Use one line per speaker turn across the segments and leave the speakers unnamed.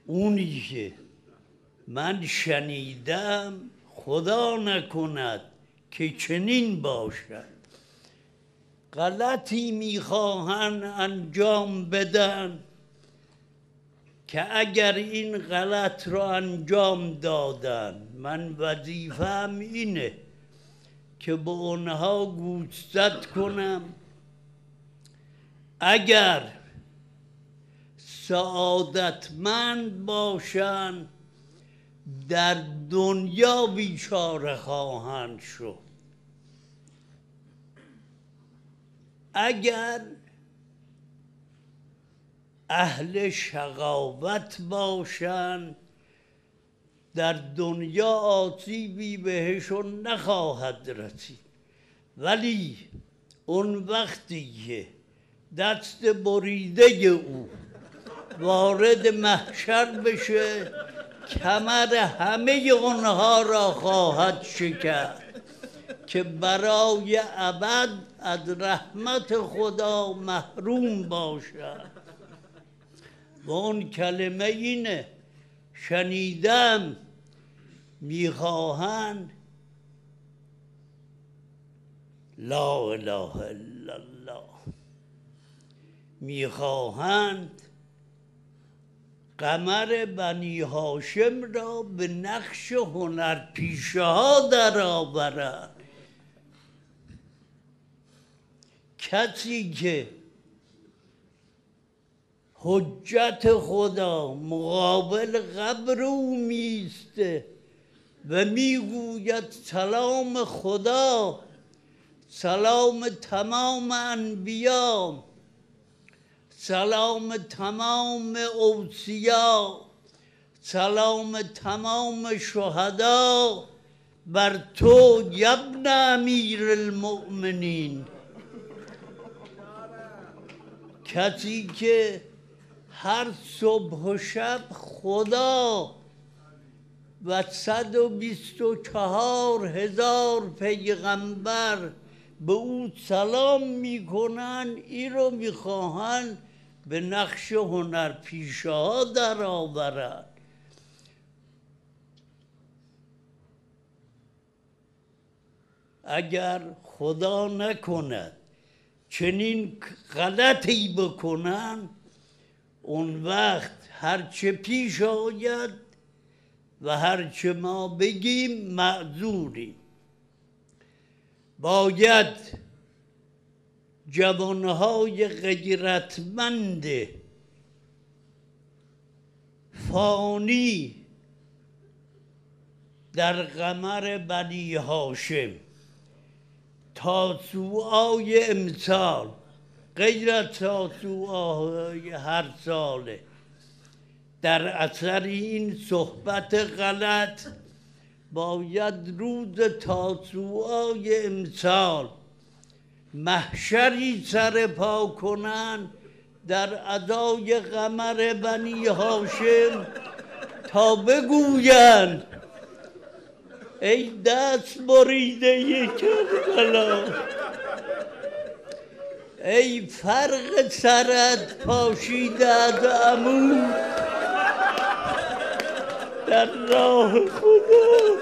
اونی که من شنیدم خدا نکند که چنین باشد، غلطی میخواهند انجام بدن که اگر این غلط را انجام دادن من وظیفه‌ام اینه که به اونها گوشزد کنم. اگر سعادتمند باشند در دنیا بیچاره خواهند شد، اگر اهل شقاوت باشند در دنیا آسیبی بهشون نخواهد رسید. ولی اون وقتی که دست بریده او وارد محشر بشه کمر همه اونها را خواهد شکست که برای ابد از رحمت خدا محروم باشد. و اون کلمه اینه، شنیدم میخواهند لا اله الا الله، میخواهند قمر بنی هاشم را به نقش هنرپیشه ها در آورند. کسی که حجت خدا مقابل قبر او میسته و میگوید سلام خدا، سلام تمام انبیا، سلام تمام اوصیا، سلام تمام شهدا بر تو یبن امیر المؤمنین. کسی که هر صبح و شب خدا و 124,000 پیغمبر به او سلام میکنن، این رو میخواهن به نقش هنرپیشه ها در آورن. اگر خدا نکند چنین غلطی بکنن، اون وقت هرچه پیش آید و هرچه ما بگیم معذوریم. باید جوانهای غیرتمند فانی در قمر بنی هاشم تاسوعای امسال، غیر از تاسوعای هر ساله، در اثر این صحبت غلط باید روز تاسوعای امسال محشری سرپا کنند در ادای قمر بنی هاشم تا بگویند ای دست بریده کربلا، ای فرق سرت پاشیده از عمو در راه خدا.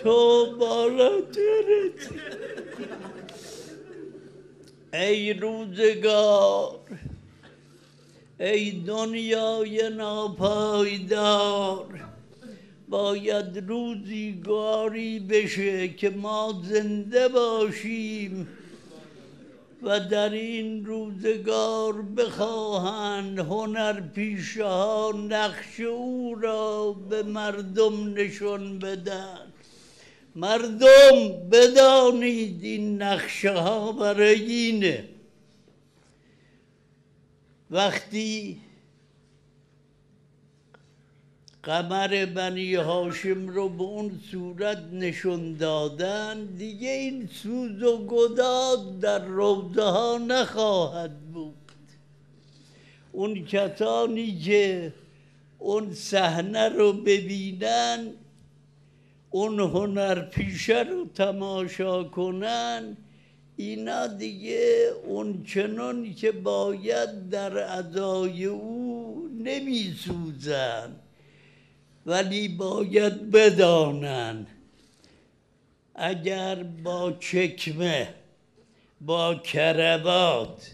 تو بالاترت ای روزگار، ای دنیای ناپایدار. باید روزگاری بشه که ما زنده باشیم و در این روزگار بخواهند هنرپیشه ها نقش او را به مردم نشون بدن. مردم بدانید این نقشه ها برای اینه. وقتی قمر بنی هاشم رو به اون صورت نشون دادن، دیگه این سوز و گداز در روضه ها نخواهد بود. اون کسانی که اون صحنه رو ببینن، اون هنرپیشه رو تماشا کنن، اینا دیگه اون چنان که باید در ادای او نمی سوزن، ولی باید بدانن اگر با چکمه با کراوات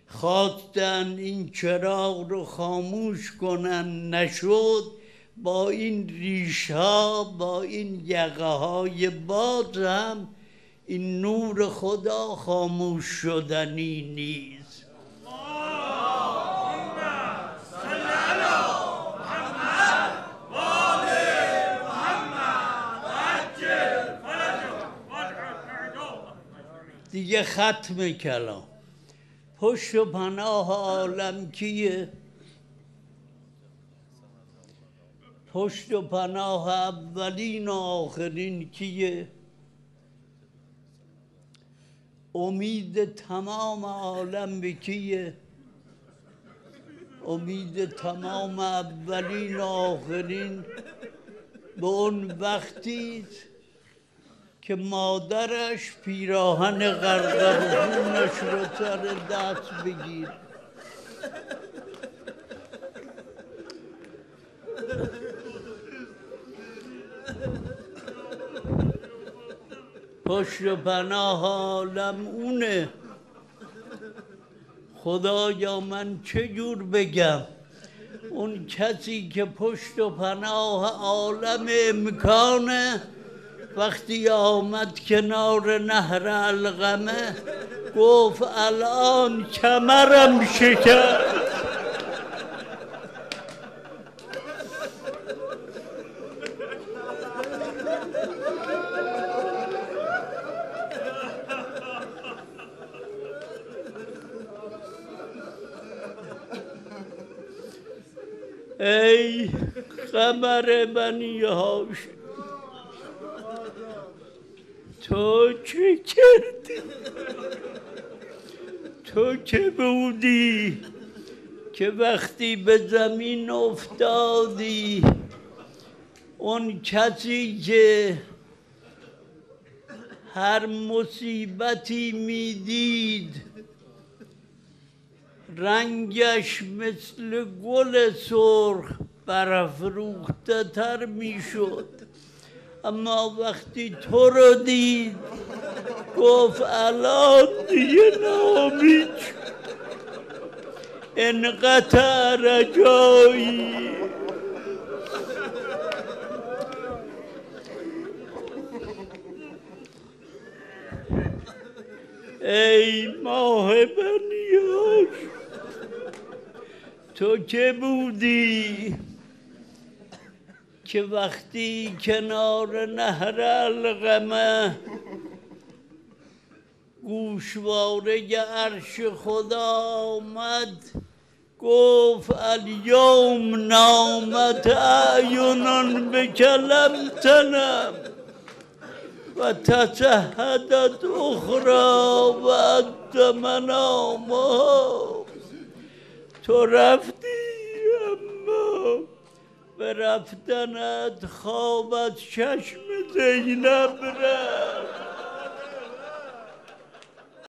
خواستن این چراغ رو خاموش کنن، نشد، با این ریش ها، با این یقه های باز هم این نور خدا خاموش شدنی نیست. دیگه ختم کلام. پشت و پناه عالم کیه؟ پشت و پناه اولین و آخرین کیه؟ امید تمام عالم به کیه؟ امید تمام اولین و آخرین به اون وقتی که مادرش پیراهن غرقرهونش رو سر دست بگیر. پشت و پناه عالم اونه. خدایا من چجور بگم اون کسی که پشت و پناه عالم امکانه، وقتی آمد کنار نهر علقمه گفت الان کمرم شکست. ای قمر بنی هاشم، تو چه کردی؟ تو که بودی که وقتی به زمین افتادی اون کسی که هر مصیبتی میدید رنگش مثل گل سرخ برافروخته تر میشد، اما وقتی تو رو دید گفت الان دیگه ناامید شد، انقطع رجایی. ای ماه بنی هاشم، تو که بودی که وقتی کنار نهر علقمه گوشواره عرش خدا آمد گفت الیوم نامت اعین بک لم تنم و تشهدت اخرى و انت منامها. تو رفتی اما به رفتنت خواب از چشم زینب رفت.